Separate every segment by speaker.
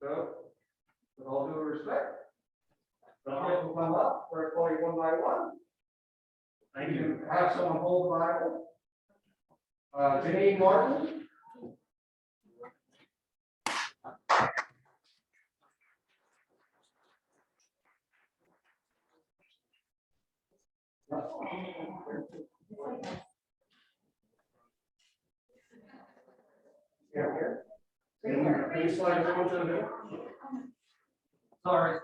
Speaker 1: So, with all due respect, the Bible will come up, we're going to call you one by one.
Speaker 2: Thank
Speaker 1: You
Speaker 2: you.
Speaker 1: can have someone hold the Bible. Janine Martin. Here. Can you slide this one to the middle?
Speaker 2: Sorry.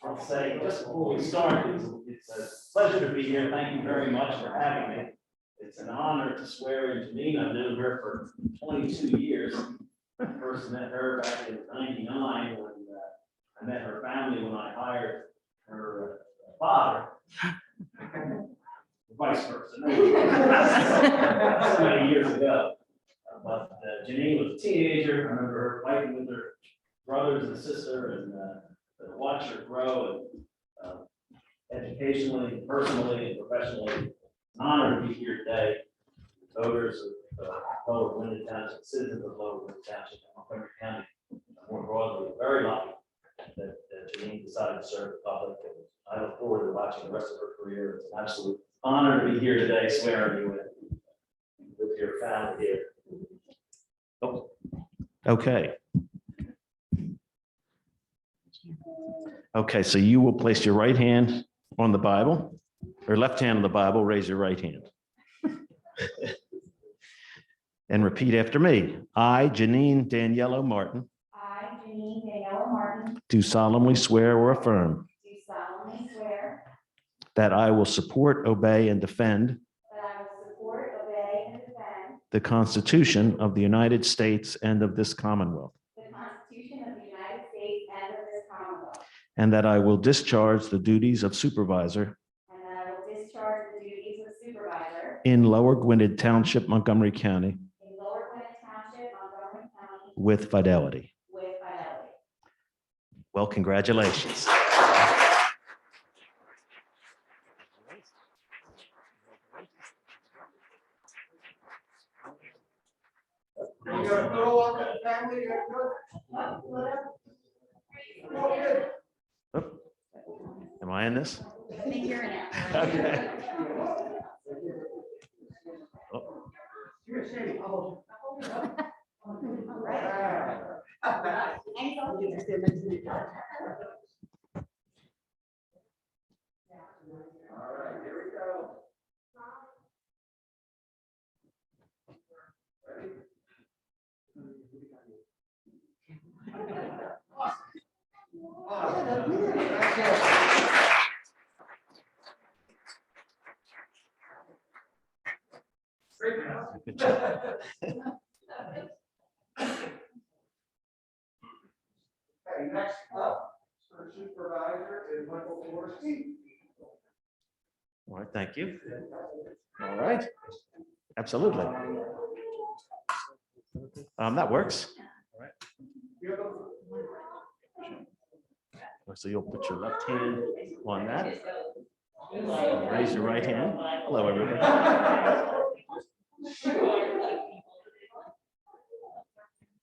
Speaker 2: I'll say, just before we start, it's a pleasure to be here. Thank you very much for having me. It's an honor to swear in Janine. I've known her for 22 years. I first met her back in '99 when I met her family when I hired her father. Vice versa. So many years ago. But Janine was a teenager. I remember her fighting with her brothers and sister and watch her grow and educationally, personally, and professionally. It's an honor to be here today. Voters of Lower Gwinnett Township, citizens of Lower Gwinnett Township, and Montgomery County, more broadly, very lucky that Janine decided to serve the public. And I look forward to watching the rest of her career. It's an absolute honor to be here today, swearing you in with your family here. Oh.
Speaker 3: Okay. Okay, so you will place your right hand on the Bible, or left hand on the Bible, raise your right hand. And repeat after me. I, Janine Daniello Martin,
Speaker 4: I, Janine Daniela Martin,
Speaker 3: do solemnly swear or affirm
Speaker 4: do solemnly swear
Speaker 3: that I will support, obey, and defend
Speaker 4: that I will support, obey, and defend
Speaker 3: the Constitution of the United States and of this Commonwealth,
Speaker 4: the Constitution of the United States and of this Commonwealth,
Speaker 3: and that I will discharge the duties of supervisor
Speaker 4: and that I will discharge the duties of supervisor
Speaker 3: in Lower Gwinnett Township, Montgomery County,
Speaker 4: in Lower Gwinnett Township, Montgomery County,
Speaker 3: with fidelity.
Speaker 4: with fidelity.
Speaker 3: Well, congratulations.
Speaker 1: You got a photo up at the family, you got good?
Speaker 3: Am I in this?
Speaker 4: I think you're in it.
Speaker 3: Okay.
Speaker 1: You're saying, oh.
Speaker 4: All right. And so you just did
Speaker 1: All right, here we go. Ready?
Speaker 3: Good job.
Speaker 1: Okay, next up, our supervisor is Michael Jaworski.
Speaker 3: All right, thank you. All right, absolutely. That works.
Speaker 1: You have
Speaker 3: So you'll put your left hand on that. And raise your right hand. Hello, everybody.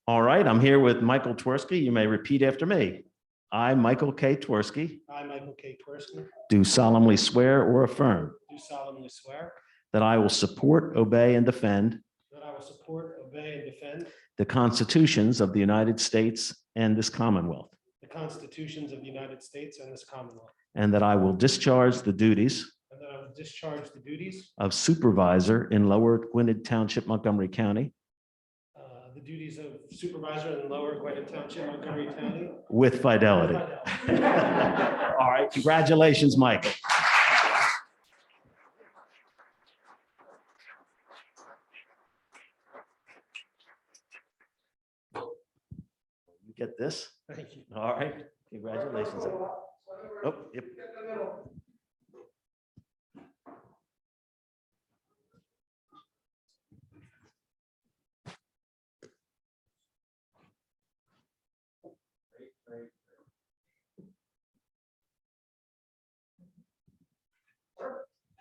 Speaker 3: All right, I'm here with Michael Twersky. You may repeat after me. I, Michael K. Twersky,
Speaker 5: I, Michael K. Twersky,
Speaker 3: do solemnly swear or affirm
Speaker 5: do solemnly swear
Speaker 3: that I will support, obey, and defend
Speaker 5: that I will support, obey, and defend
Speaker 3: the constitutions of the United States and this Commonwealth,
Speaker 5: the constitutions of the United States and this Commonwealth,
Speaker 3: and that I will discharge the duties
Speaker 5: and that I will discharge the duties,
Speaker 3: of supervisor in Lower Gwinnett Township, Montgomery County,
Speaker 5: the duties of supervisor in Lower Gwinnett Township, Montgomery County.
Speaker 3: with fidelity. All right, congratulations, Michael. You get this?
Speaker 5: Thank you.
Speaker 3: All right, congratulations. Oh, yep.
Speaker 1: Get in the middle.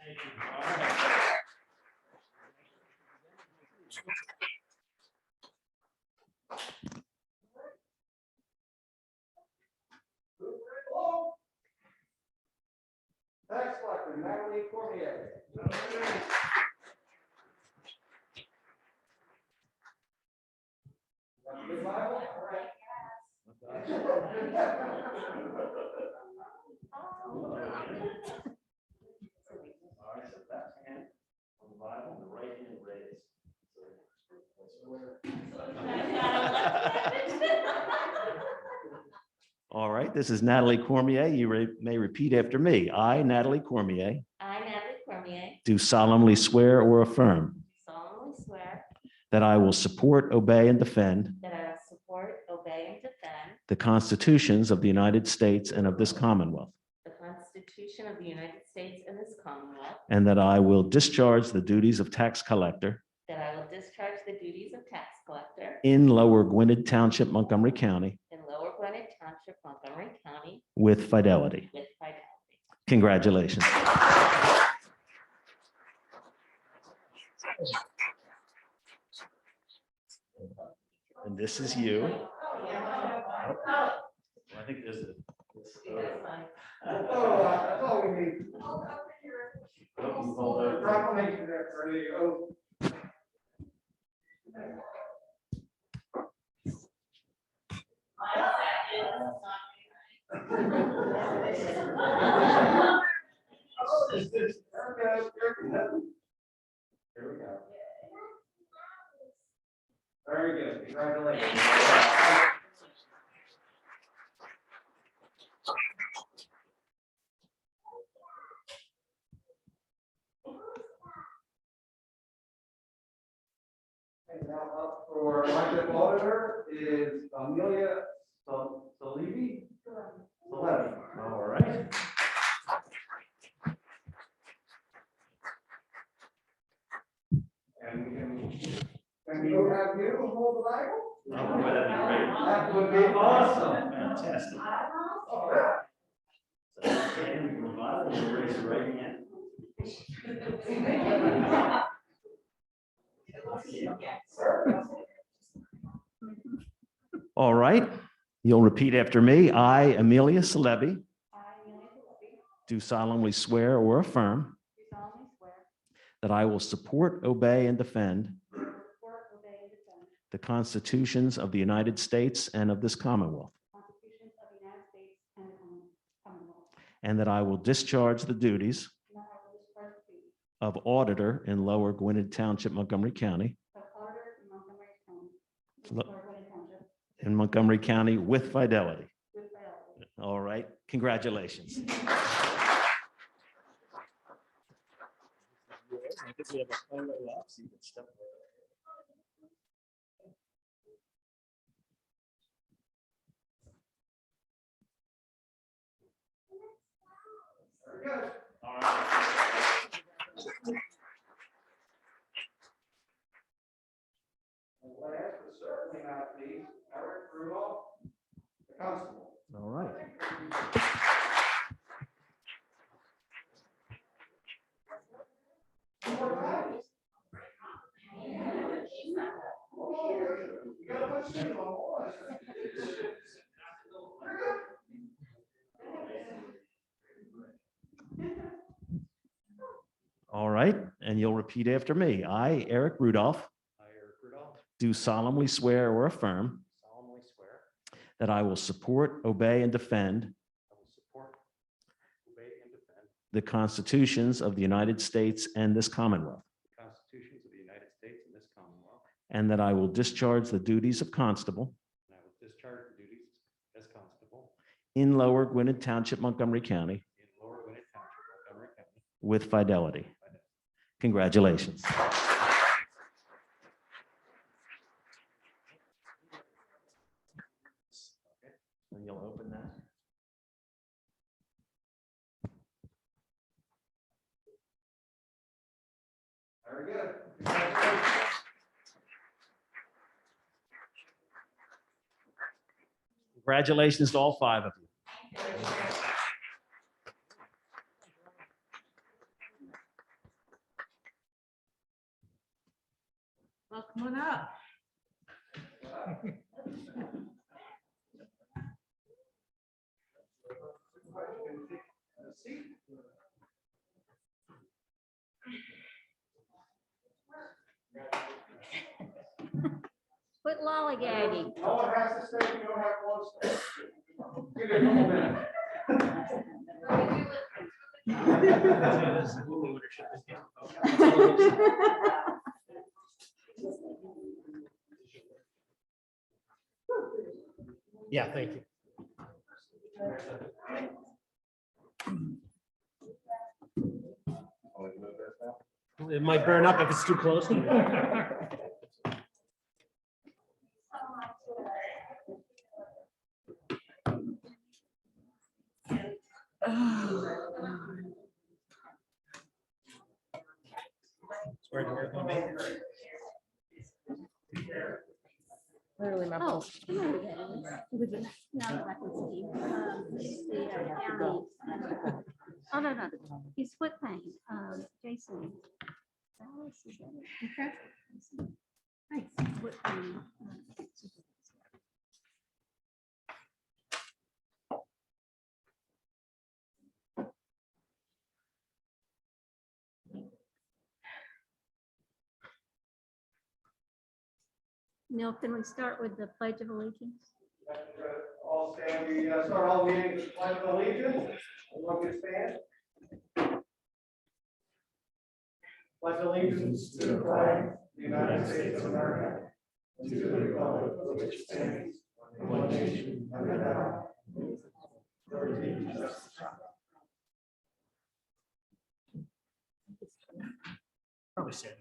Speaker 5: Thank you.
Speaker 1: Have a good Bible? All right.
Speaker 2: All right, so left hand on the Bible, the right hand raised.
Speaker 3: All right, this is Natalie Cormier. You may repeat after me. I, Natalie Cormier,
Speaker 4: I, Natalie Cormier,
Speaker 3: do solemnly swear or affirm
Speaker 4: solemnly swear
Speaker 3: that I will support, obey, and defend
Speaker 4: that I will support, obey, and defend
Speaker 3: the constitutions of the United States and of this Commonwealth,
Speaker 4: the Constitution of the United States and this Commonwealth,
Speaker 3: and that I will discharge the duties of tax collector
Speaker 4: that I will discharge the duties of tax collector
Speaker 3: in Lower Gwinnett Township, Montgomery County,
Speaker 4: in Lower Gwinnett Township, Montgomery County,
Speaker 3: with fidelity.
Speaker 4: with fidelity.
Speaker 3: Congratulations. And this is you. I think there's a.
Speaker 1: That's all we need.
Speaker 2: Hold it.
Speaker 1: Proclamation there for the oath. Here we go. Very good. Congratulations. And now up for elected auditor is Amelia Salevi. Salevi.
Speaker 3: All right.
Speaker 1: And we will have you hold the Bible?
Speaker 2: Oh, boy, that'd be great.
Speaker 1: That would be awesome.
Speaker 2: Fantastic.
Speaker 1: All right.
Speaker 2: So, hand on the Bible, and raise your right hand.
Speaker 3: All right. You'll repeat after me. I, Amelia Salevi, do solemnly swear or affirm that I will support, obey, and defend the constitutions of the United States and of this Commonwealth, and that I will discharge the duties of auditor in Lower Gwinnett Township, Montgomery County, in Montgomery County with fidelity. All right, congratulations. I think we have a photo up, so you can step away.
Speaker 1: Very good.
Speaker 2: All right.
Speaker 1: And last, but certainly not least, Eric Rudolph, the constable.
Speaker 3: All right.
Speaker 1: You gotta put shit on all this.
Speaker 3: All right, and you'll repeat after me. I, Eric Rudolph,
Speaker 5: I, Eric Rudolph,
Speaker 3: do solemnly swear or affirm
Speaker 5: solemnly swear
Speaker 3: that I will support, obey, and defend
Speaker 5: I will support, obey, and defend
Speaker 3: the constitutions of the United States and this Commonwealth,
Speaker 5: the constitutions of the United States and this Commonwealth,
Speaker 3: and that I will discharge the duties of constable
Speaker 5: and I will discharge the duties as constable
Speaker 3: in Lower Gwinnett Township, Montgomery County
Speaker 5: in Lower Gwinnett Township, Montgomery County.
Speaker 3: with fidelity. Congratulations. And you'll open that.
Speaker 1: Very good. Congratulations.
Speaker 3: Congratulations to all five of you.
Speaker 6: Well, come on up. What
Speaker 4: lollygagging.
Speaker 1: No one has to stay, you don't have to stay. Give it a couple minutes.
Speaker 5: Yeah, thank you. It might burn up if it's too close.
Speaker 7: Literally my
Speaker 4: Oh,
Speaker 7: fault.
Speaker 4: I know who that is. Now that I can see. He's the county. Oh, no. He's foot pain. Jason. Dallas, is that it? Okay. Thanks. Foot pain. Neil, can we start with the Pledge of Allegiance?
Speaker 1: All stand, we start all meetings with pledge of allegiance. Everyone can stand. Pledge allegiance to the flag of the United States of America, and to the republic for which it stands, one nation, under God, liberty and justice.
Speaker 5: Probably said.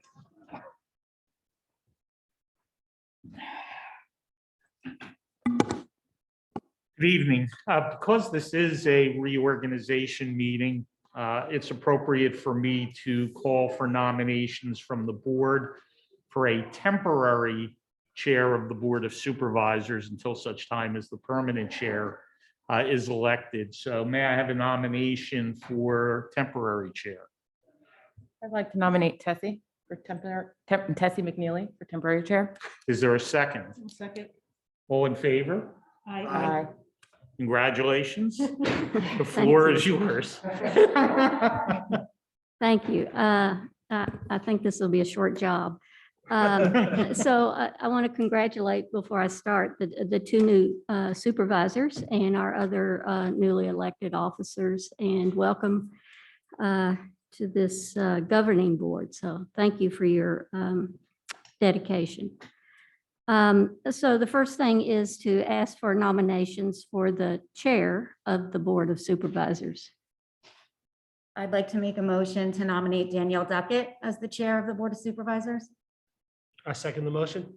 Speaker 8: Good evening. Because this is a reorganization meeting, it's appropriate for me to call for nominations from the board for a temporary chair of the Board of Supervisors until such time as the permanent chair is elected. So may I have a nomination for temporary chair?
Speaker 7: I'd like to nominate Tessie for Tessie McNeely for temporary chair.
Speaker 8: Is there a second?
Speaker 6: Second.
Speaker 8: All in favor?
Speaker 7: Aye.
Speaker 8: Congratulations. The floor is yours.
Speaker 4: Thank you. I think this will be a short job. So I want to congratulate, before I start, the two new supervisors and our other newly elected officers, and welcome to this governing board. So thank you for your dedication. So the first thing is to ask for nominations for the chair of the Board of Supervisors.
Speaker 9: I'd like to make a motion to nominate Danielle Duckett as the chair of the Board of Supervisors.
Speaker 5: I second the motion.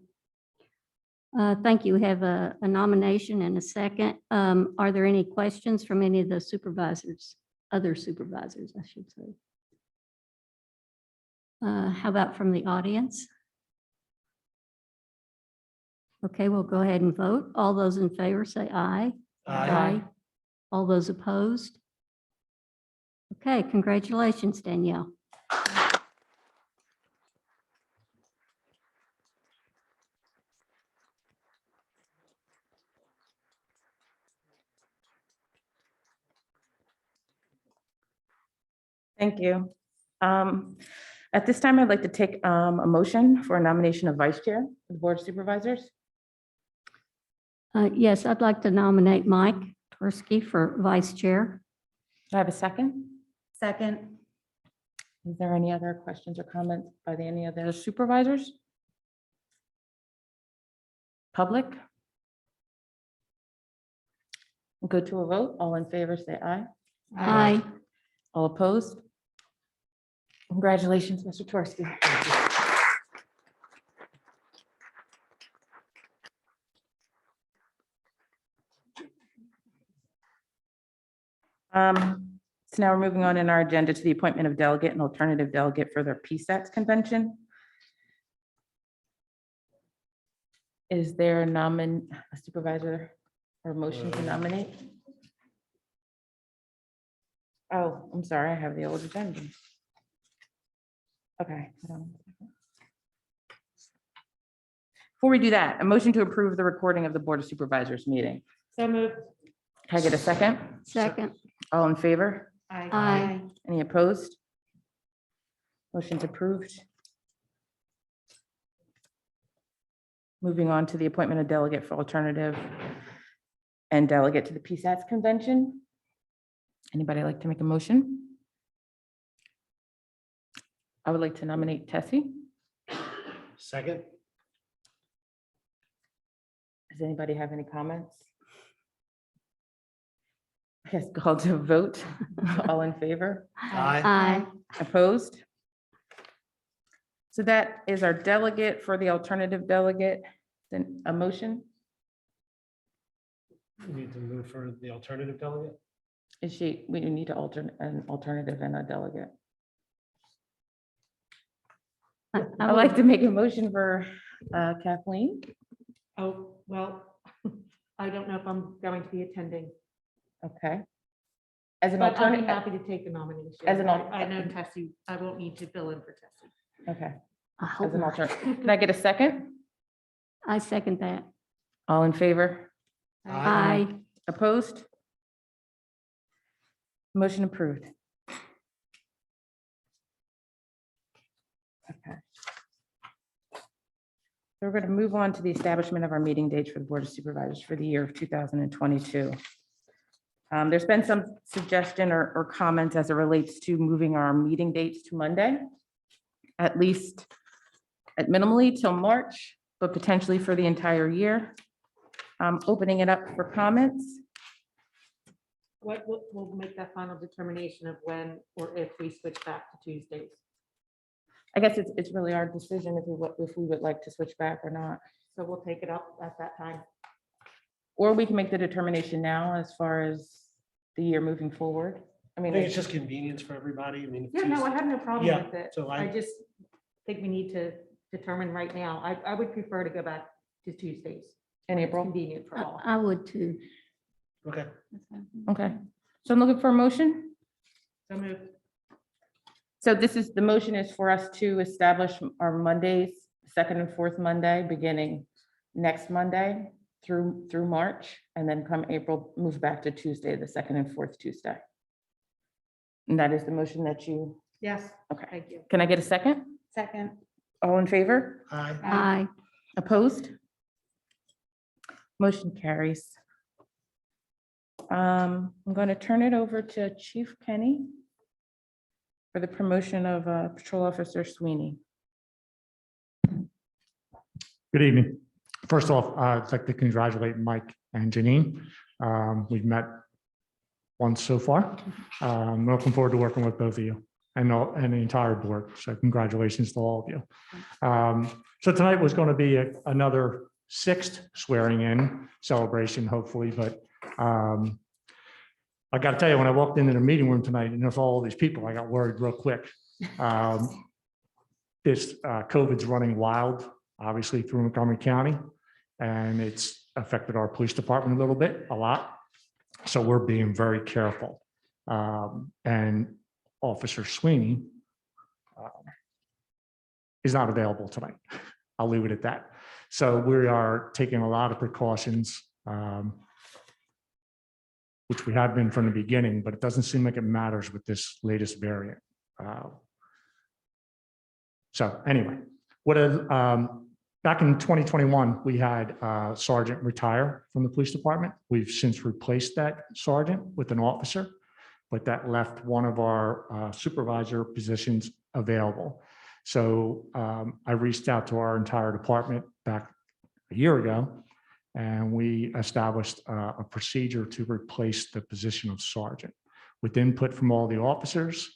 Speaker 4: Thank you. We have a nomination and a second. Are there any questions from any of the supervisors, other supervisors, I should say? How about from the audience? Okay, we'll go ahead and vote. All those in favor say aye.
Speaker 5: Aye.
Speaker 4: All those opposed? Okay, congratulations, Danielle.
Speaker 7: Thank you. At this time, I'd like to take a motion for a nomination of vice chair of the Board of Supervisors.
Speaker 4: Yes, I'd like to nominate Mike Tursky for vice chair.
Speaker 7: Do I have a second?
Speaker 9: Second.
Speaker 7: Is there any other questions or comments by any of the supervisors? Public? We'll go to a vote. All in favor, say aye.
Speaker 4: Aye.
Speaker 7: All opposed? Congratulations, Mr. Torsky. So now we're moving on in our agenda to the appointment of delegate and alternative delegate for their PSATS convention. Is there a supervisor or a motion to nominate? Oh, I'm sorry, I have the old agenda. Okay. Hold on a second. Before we do that, a motion to approve the recording of the Board of Supervisors meeting.
Speaker 6: So moved.
Speaker 7: Can I get a second?
Speaker 4: Second.
Speaker 7: All in favor?
Speaker 4: Aye.
Speaker 7: Any opposed? Motion's approved. moving on to the appointment of delegate for alternative and delegate to the PSATS convention. Anybody like to make a motion? I would like to nominate Tessie.
Speaker 5: Second.
Speaker 7: Does anybody have any comments? I guess called to a vote. All in favor?
Speaker 4: Aye.
Speaker 7: Opposed? So that is our delegate for the alternative delegate. Then a motion?
Speaker 5: We need to move for the alternative delegate.
Speaker 7: We need to alternate an alternative and a delegate.
Speaker 4: I
Speaker 7: I'd
Speaker 4: would-
Speaker 7: like to make a motion for Kathleen.
Speaker 6: Oh, well, I don't know if I'm going to be attending,
Speaker 7: Okay. As an
Speaker 6: but I'd be
Speaker 7: alternative,
Speaker 6: happy to take the nomination.
Speaker 7: As an al-
Speaker 6: I know Tessie, I won't need to fill in for Tessie.
Speaker 7: okay,
Speaker 4: I hope
Speaker 7: as an
Speaker 4: not.
Speaker 7: alternate. Can I get a second?
Speaker 4: I second that.
Speaker 7: All in favor?
Speaker 4: Aye.
Speaker 7: Opposed? Motion approved. Okay. So we're going to move on to the establishment of our meeting dates for the Board of Supervisors for the year of 2022. There's been some suggestion or comments as it relates to moving our meeting dates to Monday, at least at minimally till March, but potentially for the entire year. Opening it up for comments.
Speaker 6: We'll make that final determination of when or if we switch back to Tuesdays.
Speaker 7: I guess it's really our decision if we would like to switch back or not.
Speaker 6: So we'll take it up at that time.
Speaker 7: Or we can make the determination now as far as the year moving forward. I
Speaker 5: I
Speaker 7: mean,
Speaker 5: think it's just convenience for everybody. I mean. if
Speaker 6: Yeah, no, I
Speaker 5: Tuesday-
Speaker 6: have no problem
Speaker 5: Yeah,
Speaker 6: with it.
Speaker 5: so
Speaker 6: I just think we need to determine right now. I would prefer to go back to Tuesdays.
Speaker 7: in
Speaker 6: It's
Speaker 7: April.
Speaker 6: convenient for all.
Speaker 4: I would too.
Speaker 5: Okay,
Speaker 7: Okay, so I'm looking for a motion.
Speaker 6: So moved.
Speaker 7: So the motion is for us to establish our Mondays, second and fourth Monday, beginning next Monday through March, and then come April, move back to Tuesday, the second and fourth Tuesday. And that is the motion that you,
Speaker 6: Yes.
Speaker 7: okay.
Speaker 6: Thank you.
Speaker 7: Can I get a second?
Speaker 6: Second.
Speaker 7: All in favor?
Speaker 5: aye.
Speaker 4: Aye.
Speaker 7: Opposed? Motion carries. I'm going to turn it over to Chief Kenny for the promotion of Patrol Officer Sweeney.
Speaker 8: Good evening. First off, I'd like to congratulate Mike and Janine. We've met once so far. I'm looking forward to working with both of you and the entire board. So congratulations to all of you. So tonight was going to be another sixth swearing in celebration, hopefully, but I got to tell you, when I walked into the meeting room tonight and there's all these people, I got worried real quick. This COVID's running wild, obviously through Montgomery County, and it's affected our police department a little bit, a lot. So we're being very careful. And Officer Sweeney is not available tonight. I'll leave it at that. So we are taking a lot of precautions, which we have been from the beginning, but it doesn't seem like it matters with this latest variant. So anyway, back in 2021, we had a sergeant retire from the police department. We've since replaced that sergeant with an officer, but that left one of our supervisor positions available. So I reached out to our entire department back a year ago, and we established a procedure to replace the position of sergeant. With input from all the officers,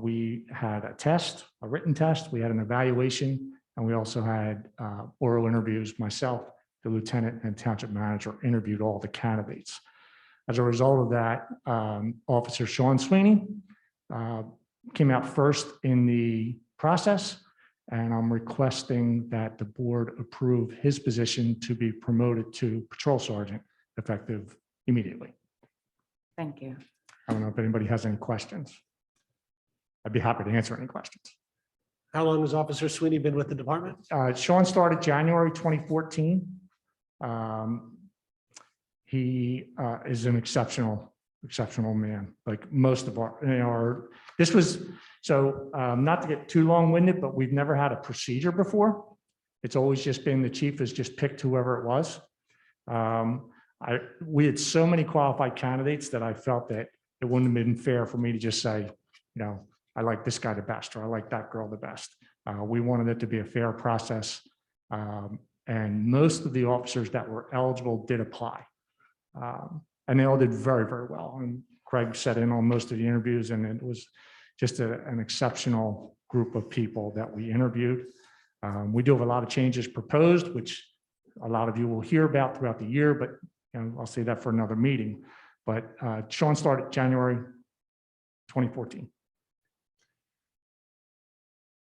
Speaker 8: we had a written test, we had an evaluation, and we also had oral interviews. Myself, the lieutenant and township manager interviewed all the candidates. As a result of that, Officer Sean Sweeney came out first in the process, and I'm requesting that the board approve his position to be promoted to patrol sergeant effective immediately.
Speaker 7: Thank you.
Speaker 8: I don't know if anybody has any questions. I'd be happy to answer any questions.
Speaker 5: How long has Officer Sweeney been with the department?
Speaker 8: Sean started January 2014. He is an exceptional man, like most of this was, so not to get too long-winded, but we've never had a procedure before. It's always just been the chief has just picked whoever it was. We had so many qualified candidates that I felt that it wouldn't have been fair for me to just say, I like this guy the best, or I like that girl the best. We wanted it to be a fair process. And most of the officers that were eligible did apply. And they all did very, very well. And Craig sat in on most of the interviews, and it was just an exceptional group of people that we interviewed. We do have a lot of changes proposed, which a lot of you will hear about throughout the year, but I'll say that for another meeting. But Sean started January 2014.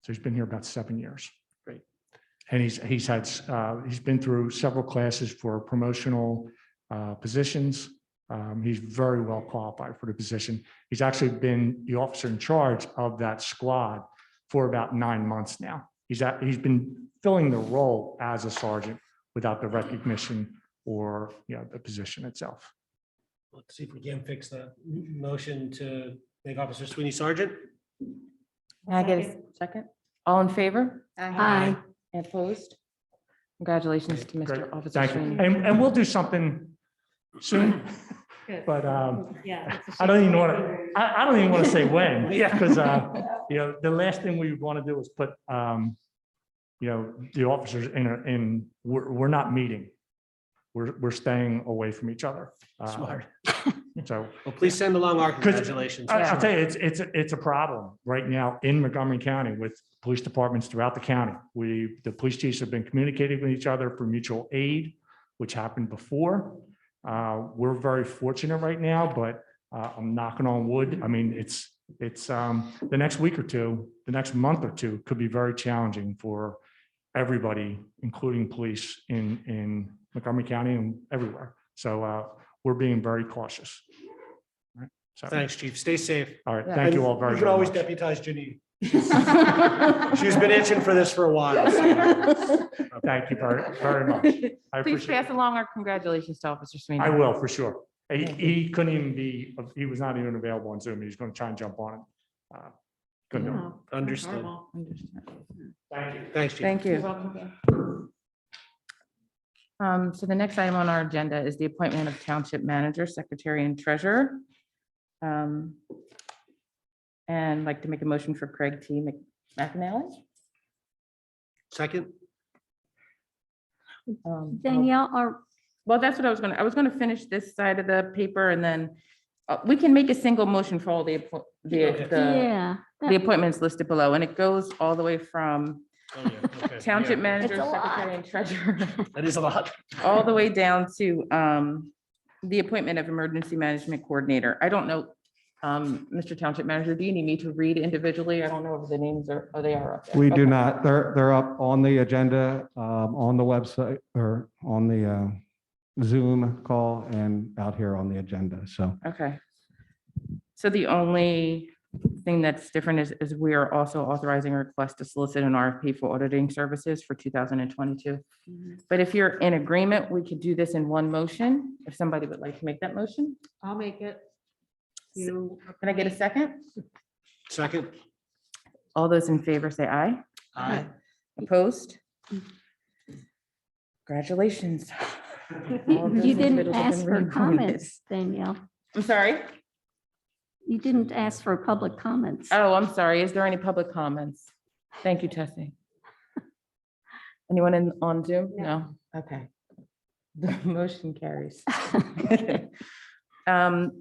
Speaker 8: So he's been here about 7 years.
Speaker 5: Great.
Speaker 8: And he's been through several classes for promotional positions. He's very well qualified for the position. He's actually been the officer in charge of that squad for about 9 months now. He's been filling the role as a sergeant without the recognition or the position itself.
Speaker 5: Let's see if we can fix the motion to make Officer Sweeney sergeant.
Speaker 7: Can I get a second? All in favor?
Speaker 4: Aye.
Speaker 7: Opposed? Congratulations to
Speaker 8: Great.
Speaker 7: Mr. Officer
Speaker 8: Thank you.
Speaker 7: Sweeney.
Speaker 8: And we'll do something soon, but I don't even want to, I don't even want to say when. Yeah. Because, the last thing we want to do is put, the officers we're not meeting. We're staying away from each other.
Speaker 5: Smart.
Speaker 8: So.
Speaker 5: Well, please send along our congratulations.
Speaker 8: I'll tell you, it's a problem right now in Montgomery County with police departments throughout the county. The police chiefs have been communicating with each other for mutual aid, which happened before. We're very fortunate right now, but I'm knocking on wood. I mean, it's the next week or two, the next month or two could be very challenging for everybody, including police in Montgomery County and everywhere. So we're being very cautious. All right. So,
Speaker 5: Thanks, Chief. Stay safe.
Speaker 8: all right. Thank you all very,
Speaker 5: You could
Speaker 8: very
Speaker 5: always
Speaker 8: much.
Speaker 5: deputize Janine. She's been itching for this for a while. so.
Speaker 8: Thank you very, very much. I
Speaker 7: Please
Speaker 8: appreciate
Speaker 7: pass along our congratulations to Officer Sweeney.
Speaker 8: I will, for sure. He couldn't even he was not even available on Zoom. He was going to try and jump on it. Couldn't do it.
Speaker 5: Understood.
Speaker 8: Thank you.
Speaker 5: Thanks, Chief.
Speaker 7: Thank you. So the next item on our agenda is the appointment of Township Manager, Secretary, and Treasurer. And I'd like to make a motion for Craig T. McAnally.
Speaker 5: Second.
Speaker 4: Danielle,
Speaker 7: Well, that's what I was gonna finish this side of the paper, and then we can make a single motion for all the
Speaker 4: yeah.
Speaker 7: appointments listed below, and it goes all the way from
Speaker 5: Oh, yeah, okay.
Speaker 7: Township
Speaker 5: Yeah.
Speaker 7: Manager,
Speaker 4: It's a lot.
Speaker 7: Secretary, and Treasurer,
Speaker 5: That is a lot.
Speaker 7: all the way down to the appointment of Emergency Management Coordinator. I don't know, Mr. Township Manager, do you need me to read individually? I don't know if the names are, oh, they are up there.
Speaker 1: We do
Speaker 7: Okay.
Speaker 1: not. They're up on the agenda, on the website or on the Zoom call and out here on the agenda. So
Speaker 7: Okay. So the only thing that's different is we are also authorizing a request to solicit an RFP for auditing services for 2022. But if you're in agreement, we could do this in one motion. If somebody would like to make that motion,
Speaker 6: I'll make it.
Speaker 7: can I get a second?
Speaker 5: Second.
Speaker 7: All those in favor say aye.
Speaker 5: Aye.
Speaker 7: Opposed? Congratulations. All those
Speaker 4: You didn't
Speaker 7: individuals have
Speaker 4: ask
Speaker 7: been
Speaker 4: for
Speaker 7: reappointed.
Speaker 4: comments, Danielle.
Speaker 7: I'm sorry.
Speaker 4: You didn't ask for public comments.
Speaker 7: Oh, I'm sorry. Is there any public comments? Thank you, Tessie. Anyone on Zoom? No? Okay. The motion carries.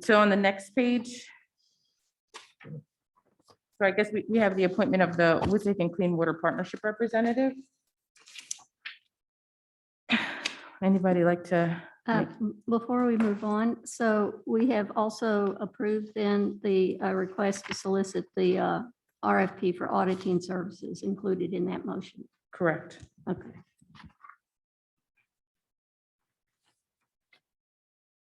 Speaker 7: So on the next page. So I guess we have the appointment of the Woodsafe and Clean Water Partnership Representative. Anybody like to?
Speaker 4: Before we move on, so we have also approved then the request to solicit the RFP for auditing services included in that motion.
Speaker 7: Correct.
Speaker 4: Okay.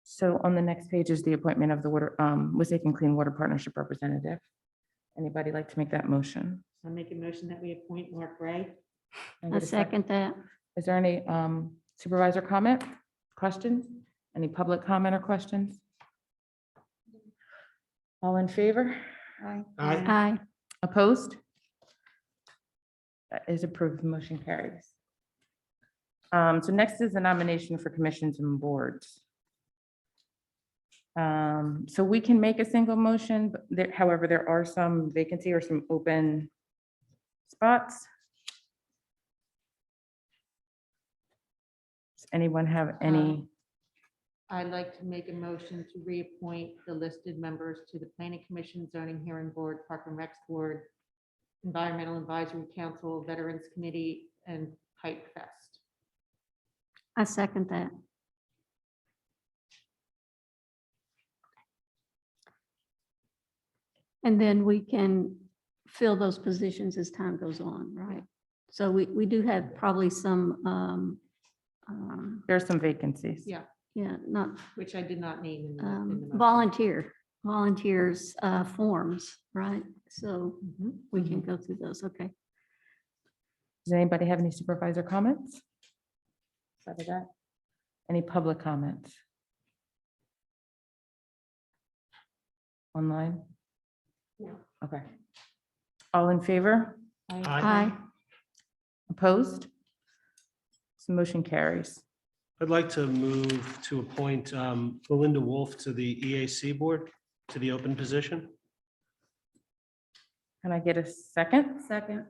Speaker 7: So on the next page is the appointment of the Woodsafe and Clean Water Partnership Representative. Anybody like to make that motion?
Speaker 6: I'll make a motion that we appoint Mark Ray.
Speaker 7: Can I
Speaker 4: I
Speaker 7: get a
Speaker 4: second that.
Speaker 7: Is there any supervisor comment, questions? Any public comment or questions? All in favor?
Speaker 5: Aye.
Speaker 4: Aye.
Speaker 7: Opposed? That is approved, the motion carries. So next is the nomination for commissions and boards. So we can make a single motion, but however, there are some vacancy or some open spots. Does anyone have any?
Speaker 6: I'd like to make a motion to reappoint the listed members to the Planning Commission, Zoning Hearing Board, Park and Recs Board, Environmental Advisory Council, Veterans Committee, and Pipe Fest.
Speaker 4: I second that. And then we can fill those positions as time goes on, right? So we do have probably some,
Speaker 7: There's some vacancies.
Speaker 6: Yeah,
Speaker 4: yeah, not
Speaker 6: which I did not name in the motion.
Speaker 4: volunteers forms, right? So
Speaker 6: Mhm.
Speaker 4: we can go through those, okay.
Speaker 7: Does anybody have any supervisor comments? Aside of that, any public comments? Online?
Speaker 6: No.
Speaker 7: Okay. All in favor?
Speaker 4: Aye.
Speaker 7: Opposed? So motion carries.
Speaker 5: I'd like to move to appoint Belinda Wolf to the EAC board, to the open position.
Speaker 7: Can I get a second?
Speaker 6: Second.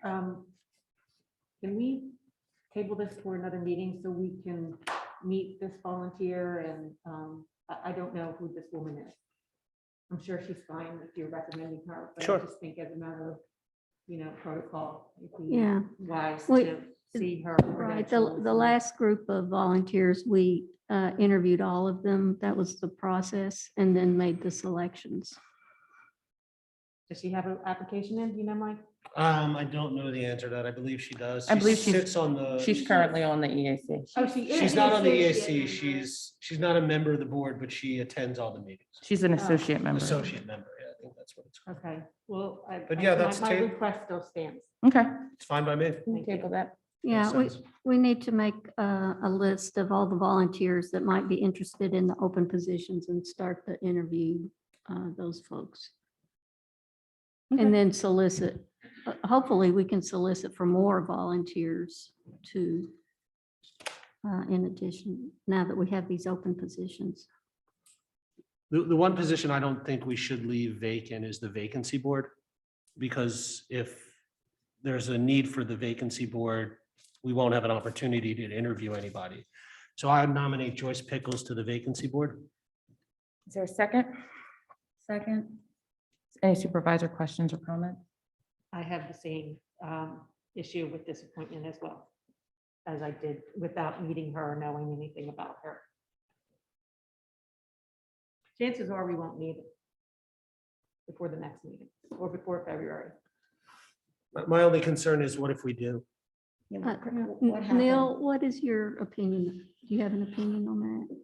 Speaker 6: Can we table this for another meeting so we can meet this volunteer? And I don't know who this woman is. I'm sure she's fine if you're recommending her, but
Speaker 5: Sure.
Speaker 6: I just think as a matter of, protocol, it'd be
Speaker 4: Yeah.
Speaker 6: wise
Speaker 4: Wait,
Speaker 6: to see her.
Speaker 4: Right, the last group of volunteers, we interviewed all of them. That was the process, and then made the selections.
Speaker 6: Does she have an application in, do you know, Mike?
Speaker 5: I don't know the answer to that. I believe she does.
Speaker 7: I
Speaker 5: She
Speaker 7: believe she's-
Speaker 5: sits on the.
Speaker 7: She's currently on the EAC.
Speaker 6: Oh, she is.
Speaker 5: She's not on the
Speaker 6: Associate
Speaker 5: EAC.
Speaker 6: member.
Speaker 5: She's not a member of the board, but she attends all the meetings.
Speaker 7: She's an associate member.
Speaker 5: Associate member, yeah, I think that's what it's called.
Speaker 6: Okay, well,
Speaker 5: But yeah, that's
Speaker 6: my
Speaker 5: ta-
Speaker 6: request still stands.
Speaker 7: Okay.
Speaker 5: It's fine by me.
Speaker 7: We'll table that.
Speaker 4: Yeah,
Speaker 5: Makes sense.
Speaker 4: we need to make a list of all the volunteers that might be interested in the open positions and start to interview those folks.
Speaker 7: Okay.
Speaker 4: And then solicit, hopefully we can solicit for more volunteers to, in addition, now that we have these open positions.
Speaker 5: The one position I don't think we should leave vacant is the vacancy board. Because if there's a need for the vacancy board, we won't have an opportunity to interview anybody. So I nominate Joyce Pickles to the vacancy board.
Speaker 7: Is there a second?
Speaker 9: Second.
Speaker 7: Any supervisor questions or comments?
Speaker 6: I have the same issue with this appointment as well, as I did without meeting her or knowing anything about her. Chances are we won't need it before the next meeting or before February.
Speaker 5: My only concern is what if we do?
Speaker 9: What happened?
Speaker 4: Neil, what is your opinion? Do you have an opinion on that?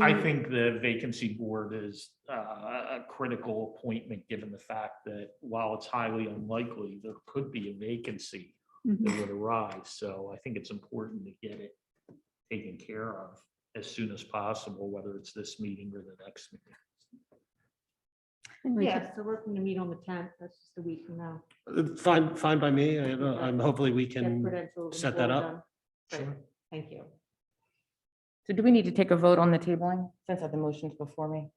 Speaker 8: I think the vacancy board is a critical appointment, given the fact that while it's highly unlikely, there could be a vacancy
Speaker 4: Mhm.
Speaker 8: that would arise. So I think it's important to get it taken care of as soon as possible, whether it's this meeting or the next meeting.
Speaker 4: And we
Speaker 6: Yeah, so we're going to meet on the 10th. That's just a week from now.
Speaker 5: Fine by me. I'm hopefully we
Speaker 6: Get
Speaker 5: can
Speaker 6: credentials and
Speaker 5: set that
Speaker 6: board
Speaker 5: up.
Speaker 6: done. Great,
Speaker 5: Sure.
Speaker 6: thank you.
Speaker 7: So do we need to take a vote on the tabling since I have the motions before me?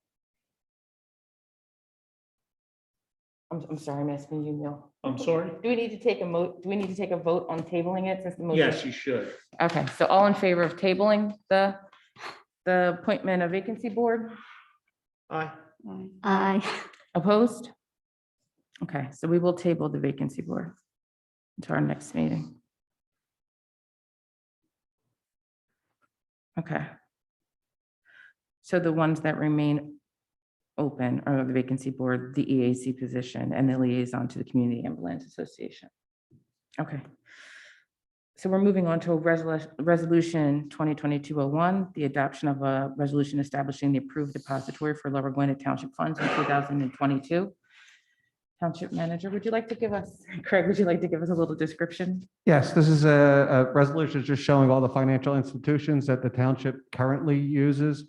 Speaker 7: I'm sorry, I'm asking you, Neil.
Speaker 8: I'm sorry?
Speaker 7: Do we need to take do we need to take a vote on tabling it since the motion?
Speaker 8: Yes, you should.
Speaker 7: Okay, so all in favor of tabling the appointment of vacancy board?
Speaker 5: Aye.
Speaker 4: Aye.
Speaker 7: Opposed? Okay, so we will table the vacancy board until our next meeting. Okay. So the ones that remain open are the vacancy board, the EAC position, and the liaison to the Community Ambulance Association. Okay. So we're moving on to a resolution 2022-01, the adoption of a resolution establishing the approved depository for Lower Gwinnett Township funds in 2022. Township manager, would you like to give us, Craig, would you like to give us a little description?
Speaker 10: Yes, this is a resolution just showing all the financial institutions that the township currently uses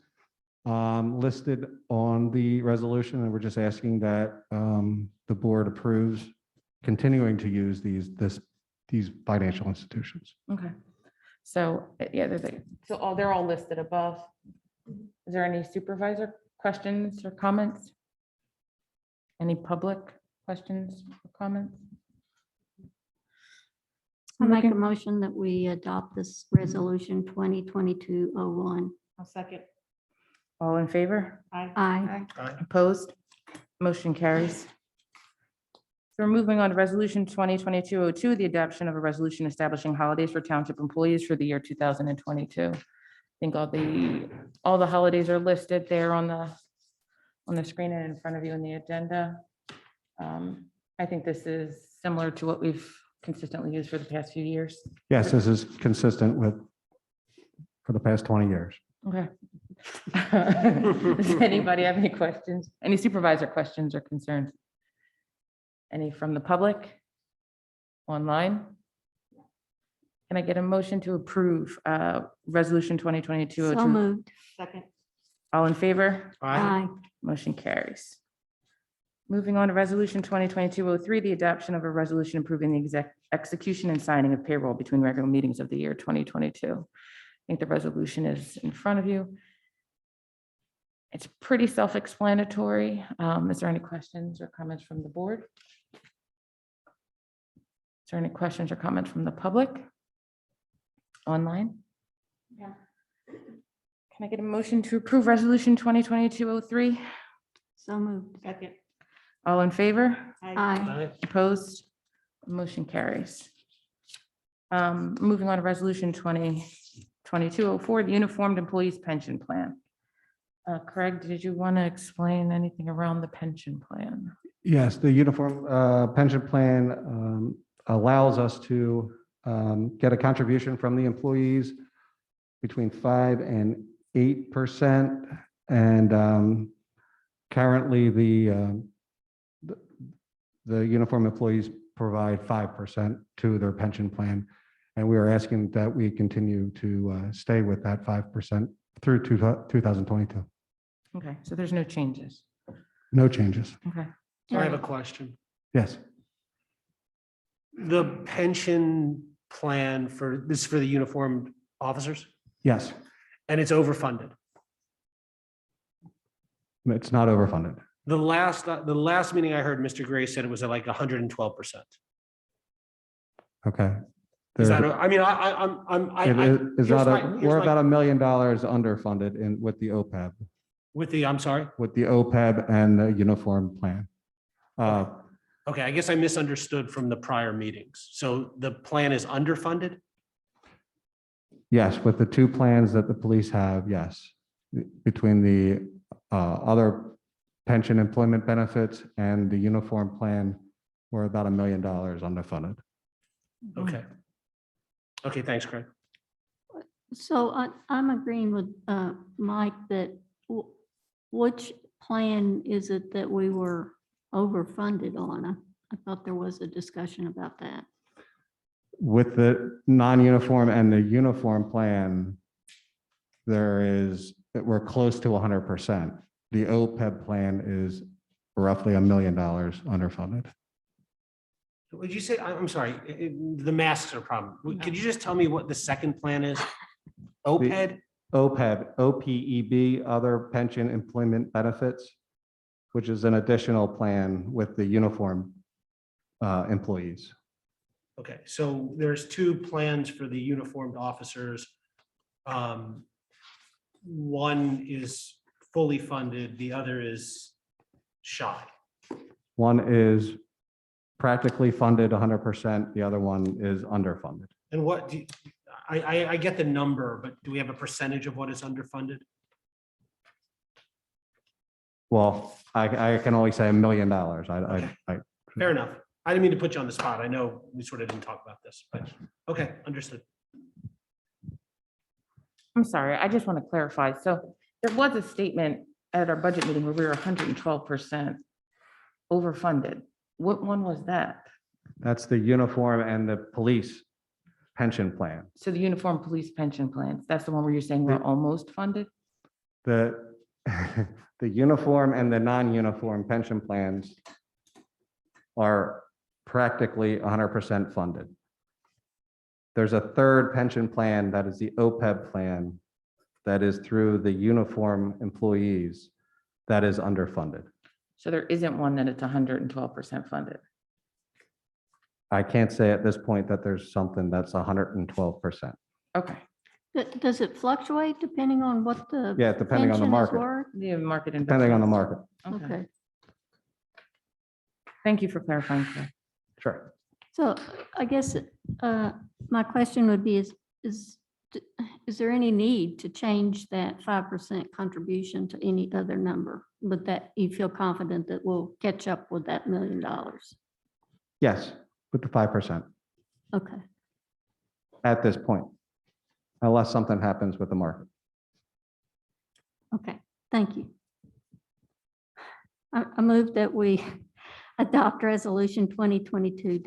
Speaker 10: listed on the resolution, and we're just asking that the board approves continuing to use these financial institutions.
Speaker 7: Okay. So, yeah, they're all listed above. Is there any supervisor questions or comments? Any public questions or comments?
Speaker 4: I make a
Speaker 7: Looking-
Speaker 4: motion that we adopt this resolution 2022-01.
Speaker 6: I'll second.
Speaker 7: All in favor?
Speaker 4: Aye.
Speaker 7: Opposed? Motion carries. So we're moving on to resolution 2022-02, the adoption of a resolution establishing holidays for township employees for the year 2022. I think all the holidays are listed there on the screen and in front of you in the agenda. I think this is similar to what we've consistently used for the past few years.
Speaker 10: Yes, this is consistent with for the past 20 years.
Speaker 7: Okay. Does anybody have any questions? Any supervisor questions or concerns? Any from the public? Online? Can I get a motion to approve resolution 2022-02?
Speaker 4: So moved.
Speaker 6: Second.
Speaker 7: All in favor?
Speaker 4: Aye.
Speaker 7: Motion carries. Moving on to resolution 2022-03, the adoption of a resolution approving the execution and signing of payroll between regular meetings of the year 2022. I think the resolution is in front of you. It's pretty self-explanatory. Is there any questions or comments from the board? Is there any questions or comments from the public? Online?
Speaker 6: Yeah.
Speaker 7: Can I get a motion to approve resolution 2022-03?
Speaker 4: So moved.
Speaker 6: Second.
Speaker 7: All in favor?
Speaker 4: Aye.
Speaker 7: Opposed? Motion carries. Moving on to resolution 2022-04, the Uniformed Employees Pension Plan. Craig, did you want to explain anything around the pension plan?
Speaker 10: Yes, the uniform pension plan allows us to get a contribution from the employees between 5 and 8%. And currently, the uniform employees provide 5% to their pension plan. And we are asking that we continue to stay with that 5% through 2022.
Speaker 7: Okay, so there's no changes.
Speaker 10: No changes.
Speaker 7: Okay.
Speaker 5: I have a question.
Speaker 10: Yes.
Speaker 5: The pension plan this is for the uniformed officers,
Speaker 10: Yes.
Speaker 5: and it's overfunded.
Speaker 10: It's not overfunded.
Speaker 5: The last meeting I heard, Mr. Gray said it was at like 112%.
Speaker 10: Okay.
Speaker 5: Is that,
Speaker 10: There's-
Speaker 5: I mean, I.
Speaker 10: It is
Speaker 5: here's
Speaker 10: not
Speaker 5: my-
Speaker 10: a,
Speaker 5: here's
Speaker 10: we're
Speaker 5: my-
Speaker 10: about $1 million underfunded with the OPEB,
Speaker 5: I'm sorry.
Speaker 10: with the OPEB and the uniform plan.
Speaker 5: Okay, I guess I misunderstood from the prior meetings. So the plan is underfunded?
Speaker 10: Yes, with the two plans that the police have, yes. Between the other pension employment benefits and the uniform plan, we're about $1 million underfunded.
Speaker 5: Okay. Okay, thanks, Craig.
Speaker 4: So I'm agreeing with Mike that which plan is it that we were overfunded on? I thought there was a discussion about that.
Speaker 10: With the non-uniform and the uniform plan, we're close to 100%. The OPEB plan is roughly $1 million underfunded.
Speaker 5: Would you say, I'm sorry, the masks are a problem. Could you just tell me what the second plan is? OPED?
Speaker 10: OPEB, OPEB, other pension employment benefits, which is an additional plan with the uniform employees.
Speaker 5: Okay, so there's two plans for the uniformed officers. One is fully funded, the other is shy.
Speaker 10: One is practically funded 100%, the other one is underfunded.
Speaker 5: And what do I get the number, but do we have a percentage of what is underfunded?
Speaker 10: Well, I can only say $1 million.
Speaker 5: Fair enough. I didn't mean to put you on the spot. I know we sort of didn't talk about this, but okay, understood.
Speaker 7: I'm sorry, I just want to clarify. So there was a statement at our budget meeting where we were 112% overfunded. What one was that?
Speaker 10: That's the uniform and the police pension plan.
Speaker 7: So the uniform police pension plans, that's the one where you're saying we're almost funded?
Speaker 10: The uniform and the non-uniform pension plans are practically 100% funded. There's a third pension plan that is the OPEB plan that is through the uniform employees that is underfunded.
Speaker 7: So there isn't one that it's 112% funded.
Speaker 10: I can't say at this point that there's something that's 112%.
Speaker 7: Okay,
Speaker 4: Does it fluctuate depending on what the?
Speaker 10: Yeah, depending on the
Speaker 4: pension is
Speaker 10: market.
Speaker 4: worth?
Speaker 7: the market.
Speaker 10: Depending on the
Speaker 7: investments.
Speaker 10: market.
Speaker 4: Okay,
Speaker 7: Thank you for clarifying. Claire.
Speaker 10: Sure.
Speaker 4: so I guess my question would be is there any need to change that 5% contribution to any other number? But that you feel confident that we'll catch up with that $1 million?
Speaker 10: Yes, with the 5%
Speaker 4: Okay,
Speaker 10: at this point, unless something happens with the market.
Speaker 4: okay, thank you. I move that we adopt resolution 2022-4.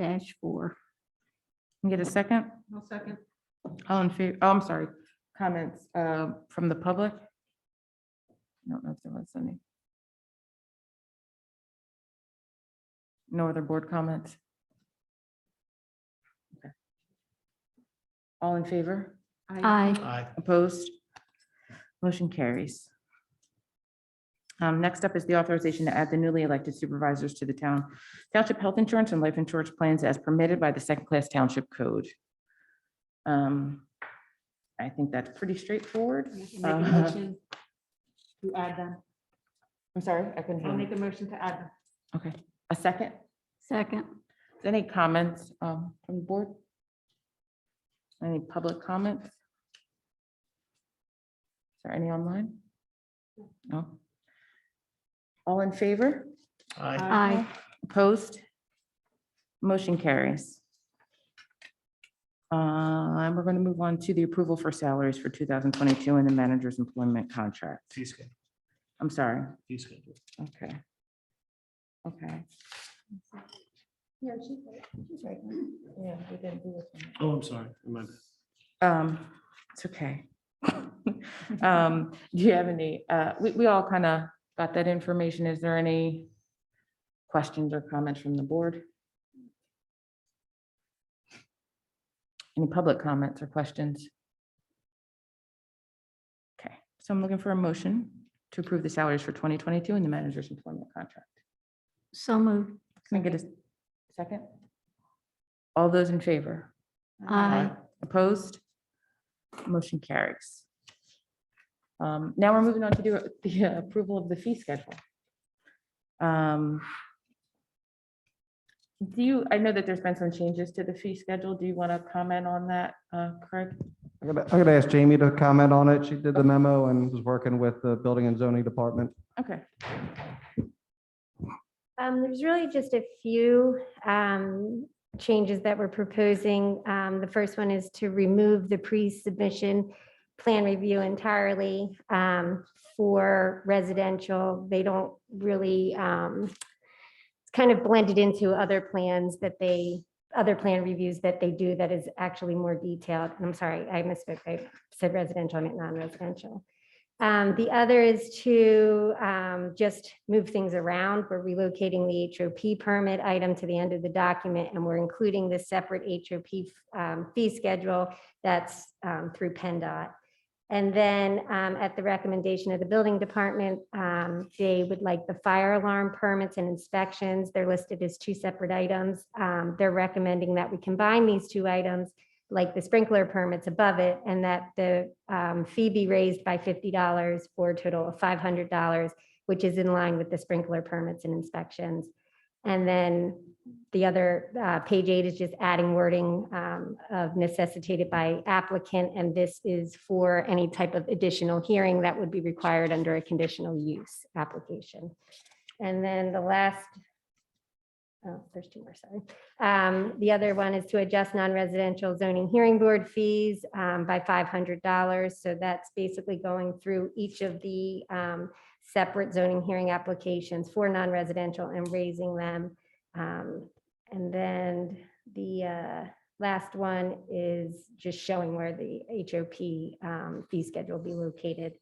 Speaker 7: Can I get a second?
Speaker 6: No second.
Speaker 7: All in favor? Oh, I'm sorry. Comments from the public? I don't know if there was any. No other board comments? Okay. All in favor?
Speaker 4: Aye.
Speaker 5: Aye.
Speaker 7: Opposed? Motion carries. Next up is the authorization to add the newly elected supervisors to the township health insurance and life insurance plans as permitted by the second-class township code. I think that's pretty straightforward.
Speaker 6: Make a motion to add them.
Speaker 7: I'm sorry, I couldn't hear
Speaker 6: I'll
Speaker 7: you.
Speaker 6: make a motion to add them.
Speaker 7: Okay, a second.
Speaker 4: Second.
Speaker 7: Any comments from the board? Any public comments? Is there any online? No. All in favor?
Speaker 4: Aye.
Speaker 7: Opposed? Motion carries. And we're going to move on to the approval for salaries for 2022 and the manager's employment contract.
Speaker 5: Fee schedule.
Speaker 7: I'm sorry.
Speaker 5: Fee schedule.
Speaker 7: Okay. Okay. Yeah, we didn't do this one.
Speaker 5: Oh, I'm sorry. My bad.
Speaker 7: It's okay. Do you have any, we all kind of got that information. Is there any questions or comments from the board? Any public comments or questions? Okay, so I'm looking for a motion to approve the salaries for 2022 and the manager's employment contract.
Speaker 4: So moved.
Speaker 7: Can I get a second? All those in favor?
Speaker 4: Aye.
Speaker 7: Opposed? Motion carries. Now we're moving on to do the approval of the fee schedule. I know that there's been some changes to the fee schedule. Do you want to comment on that, Craig?
Speaker 10: I'm gonna ask Jamie to comment on it. She did the memo and was working with the building and zoning department.
Speaker 7: Okay.
Speaker 11: There's really just a few changes that we're proposing. The first one is to remove the pre-submission plan review entirely for residential. They don't really, it's kind of blended into other plans other plan reviews that they do that is actually more detailed. And I'm sorry, I misspoke. I said residential, I meant non-residential. The other is to just move things around. We're relocating the HOP permit item to the end of the document, and we're including the separate HOP fee schedule that's through PennDOT. And then at the recommendation of the building department, they would like the fire alarm permits and inspections. They're listed as two separate items. They're recommending that we combine these two items, like the sprinkler permits above it, and that the fee be raised by $50 for a total of $500, which is in line with the sprinkler permits and inspections. And then the other, page 8 is just adding wording of necessitated by applicant, and this is for any type of additional hearing that would be required under a conditional use application. And then the last, oh, there's two more, sorry. The other one is to adjust non-residential zoning hearing board fees by $500. So that's basically going through each of the separate zoning hearing applications for non-residential and raising them. And then the last one is just showing where the HOP fee schedule will be located.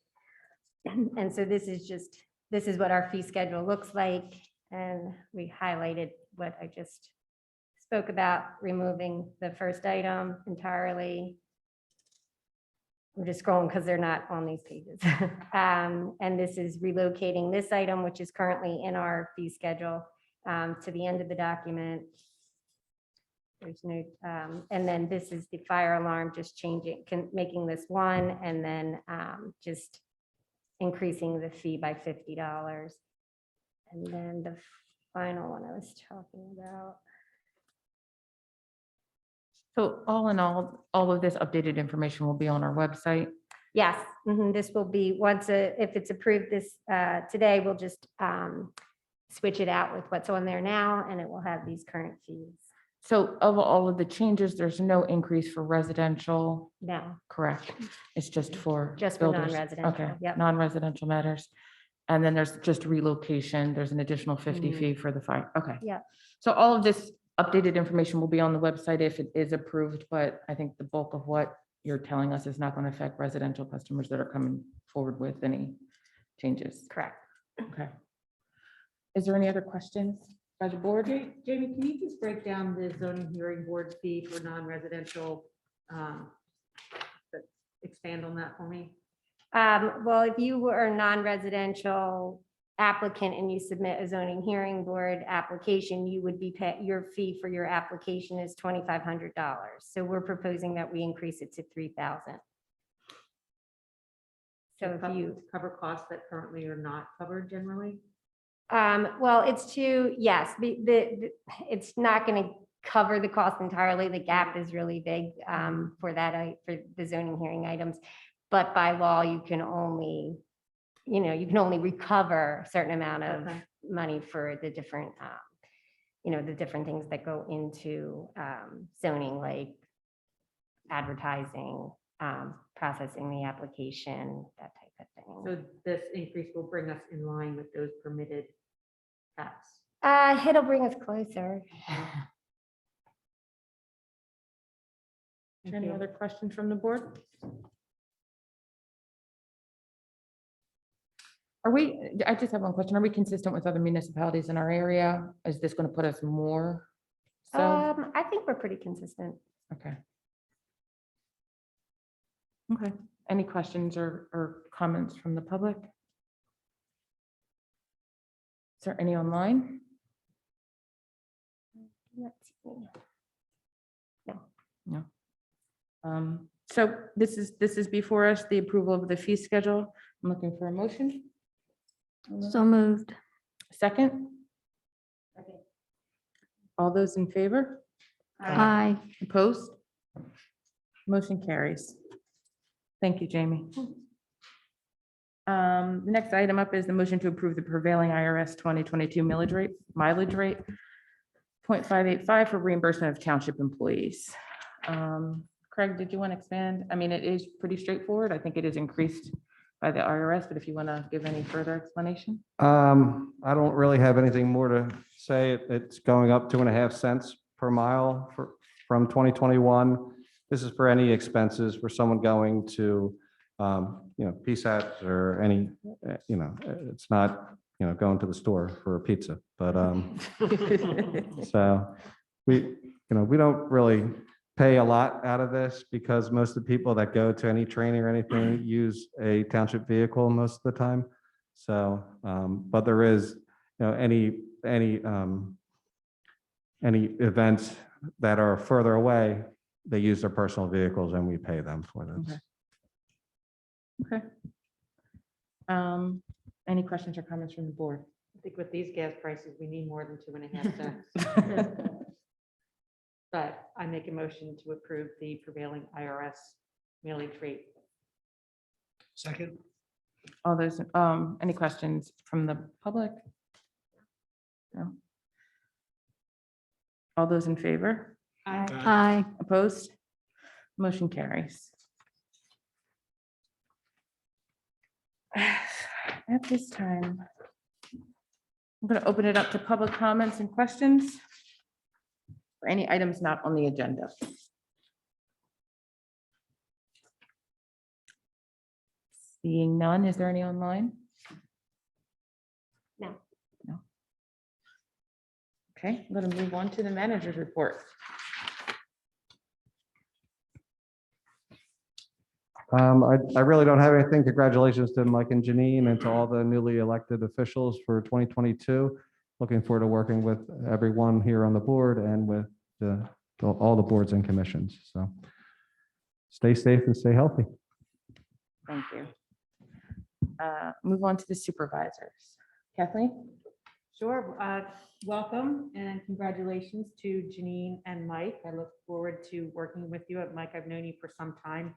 Speaker 11: And so this is what our fee schedule looks like. And we highlighted what I just spoke about removing the first item entirely. I'm just scrolling because they're not on these pages. And this is relocating this item, which is currently in our fee schedule, to the end of the document. There's no, and then this is the fire alarm, just changing, making this one, and then just increasing the fee by $50. And then the final one I was talking about.
Speaker 7: So all in all of this updated information will be on our website.
Speaker 11: Yes, this will be, once, if it's approved this today, we'll just switch it out with what's on there now, and it will have these current fees.
Speaker 7: So of all of the changes, there's no increase for residential,
Speaker 11: No,
Speaker 7: correct? It's just for.
Speaker 11: just for
Speaker 7: builders.
Speaker 11: non-residential.
Speaker 7: Okay,
Speaker 11: Yep.
Speaker 7: non-residential matters. And then there's just relocation. There's an additional 50 fee for the fire. Okay.
Speaker 11: Yep.
Speaker 7: So all of this updated information will be on the website if it is approved, but I think the bulk of what you're telling us is not going to affect residential customers that are coming forward with any changes.
Speaker 11: Correct.
Speaker 7: Okay. Is there any other questions by the board?
Speaker 6: Jamie, can you just break down the zoning hearing board fee for non-residential? Expand on that for me.
Speaker 11: Well, if you were a non-residential applicant and you submit a zoning hearing board application, you would be your fee for your application is $2,500. So we're proposing that we increase it to $3,000. So if you,
Speaker 6: Cover costs that currently are not covered generally.
Speaker 11: well, it's yes, it's not going to cover the cost entirely. The gap is really big for that, for the zoning hearing items. But by law, you can only recover a certain amount of money for the different, the different things that go into zoning, like advertising, processing the application, that type of thing.
Speaker 6: So this increase will bring us in line with those permitted caps.
Speaker 11: It'll bring us closer.
Speaker 7: Any other questions from the board? I just have one question. Are we consistent with other municipalities in our area? Is this going to put us more? So,
Speaker 11: I think we're pretty consistent.
Speaker 7: okay. Okay. Any questions or comments from the public? Is there any online?
Speaker 11: Let's see.
Speaker 7: No. So this is before us, the approval of the fee schedule. I'm looking for a motion.
Speaker 4: So moved.
Speaker 7: Second? All those in favor?
Speaker 4: Aye.
Speaker 7: Opposed? Motion carries. Thank you, Jamie. The next item up is the motion to approve the prevailing IRS 2022 mileage rate, 0.585 for reimbursement of township employees. Craig, did you want to expand? I mean, it is pretty straightforward. I think it is increased by the IRS, but if you want to give any further explanation.
Speaker 10: I don't really have anything more to say. It's going up 2.5 cents per mile from 2021. This is for any expenses for someone going to, PSATs or any, it's not, going to the store for a pizza, but, so we don't really pay a lot out of this because most of the people that go to any training or anything use a township vehicle most of the time. So, but there is, any events that are further away, they use their personal vehicles and we pay them for this.
Speaker 7: Okay. Any questions or comments from the board?
Speaker 6: I think with these gas prices, we need more than 2.5 cents. But I make a motion to approve the prevailing IRS millage rate.
Speaker 5: Second.
Speaker 7: All those, any questions from the public? No. All those in favor?
Speaker 4: Aye.
Speaker 7: Opposed? Motion carries. At this time, I'm going to open it up to public comments and questions for any items not on the agenda. Seeing none, is there any online?
Speaker 11: No.
Speaker 7: No. Okay, I'm going to move on to the manager's report.
Speaker 10: I really don't have anything. Congratulations to Mike and Janine and to all the newly elected officials for 2022. Looking forward to working with everyone here on the board and with all the boards and commissions. So stay safe and stay healthy.
Speaker 7: Thank you. Move on to the supervisors. Kathleen?
Speaker 6: Sure. Welcome and congratulations to Janine and Mike. I look forward to working with you. Mike, I've known you for some time.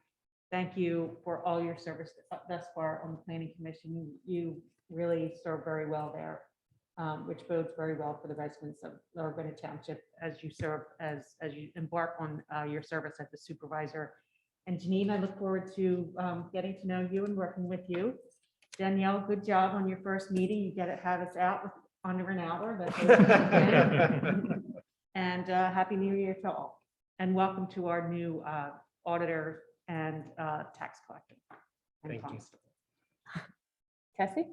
Speaker 6: Thank you for all your service thus far on the planning commission. You really serve very well there, which bodes very well for the residents of Urbana Township as you serve, as you embark on your service as the supervisor. And Janine, I look forward to getting to know you and working with you. Danielle, good job on your first meeting. You have us out with under an hour. And Happy New Year to all. And welcome to our new auditor and tax collector. and
Speaker 5: Thank you.
Speaker 6: constable.
Speaker 7: Tessie?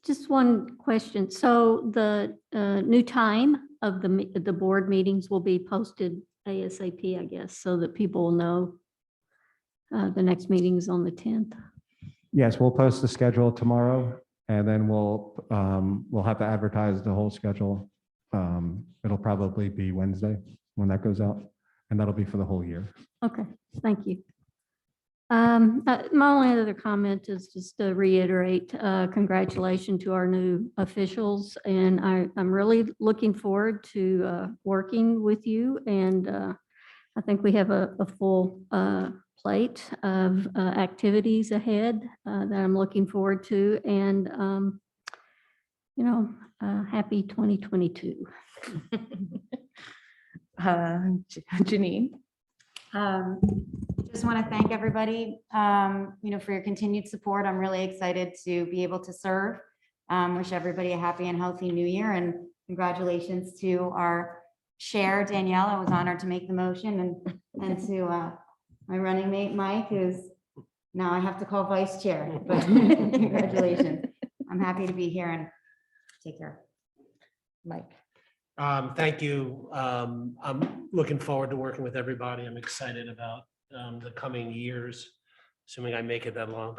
Speaker 4: Just one question. So the new time of the board meetings will be posted ASAP, I guess, so that people will know the next meeting is on the 10th.
Speaker 10: Yes, we'll post the schedule tomorrow and then we'll have to advertise the whole schedule. It'll probably be Wednesday when that goes out, and that'll be for the whole year.
Speaker 4: Okay, thank you. My only other comment is just to reiterate, congratulations to our new officials. And I'm really looking forward to working with you. And I think we have a full plate of activities ahead that I'm looking forward to. And, happy 2022.
Speaker 7: Janine?
Speaker 9: Just want to thank everybody, for your continued support. I'm really excited to be able to serve. Wish everybody a happy and healthy new year, and congratulations to our chair, Danielle. I was honored to make the motion, and to my running mate, Mike, who's now I have to call vice chair, but congratulations. I'm happy to be here, and take care.
Speaker 7: Mike?
Speaker 5: Thank you. I'm looking forward to working with everybody. I'm excited about the coming years, assuming I make it that long.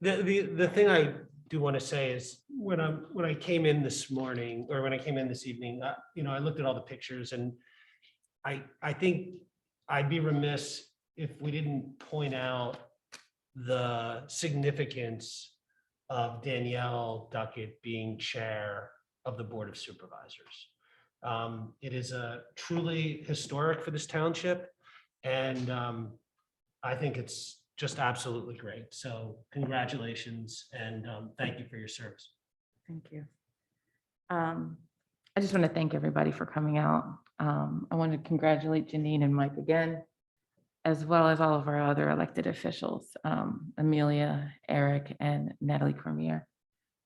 Speaker 5: The thing I do want to say is when I came in this morning, or when I came in this evening, I looked at all the pictures, and I think I'd be remiss if we didn't point out the significance of Danielle Duckett being chair of the Board of Supervisors. It is a truly historic for this township, and I think it's just absolutely great. So congratulations, and thank you for your service.
Speaker 7: Thank you. I just want to thank everybody for coming out. I want to congratulate Janine and Mike again, as well as all of our other elected officials, Amelia, Eric, and Natalie Cormier.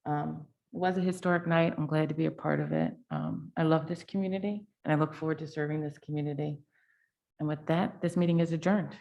Speaker 7: It was a historic night. I'm glad to be a part of it. I love this community, and I look forward to serving this community. And with that, this meeting is adjourned.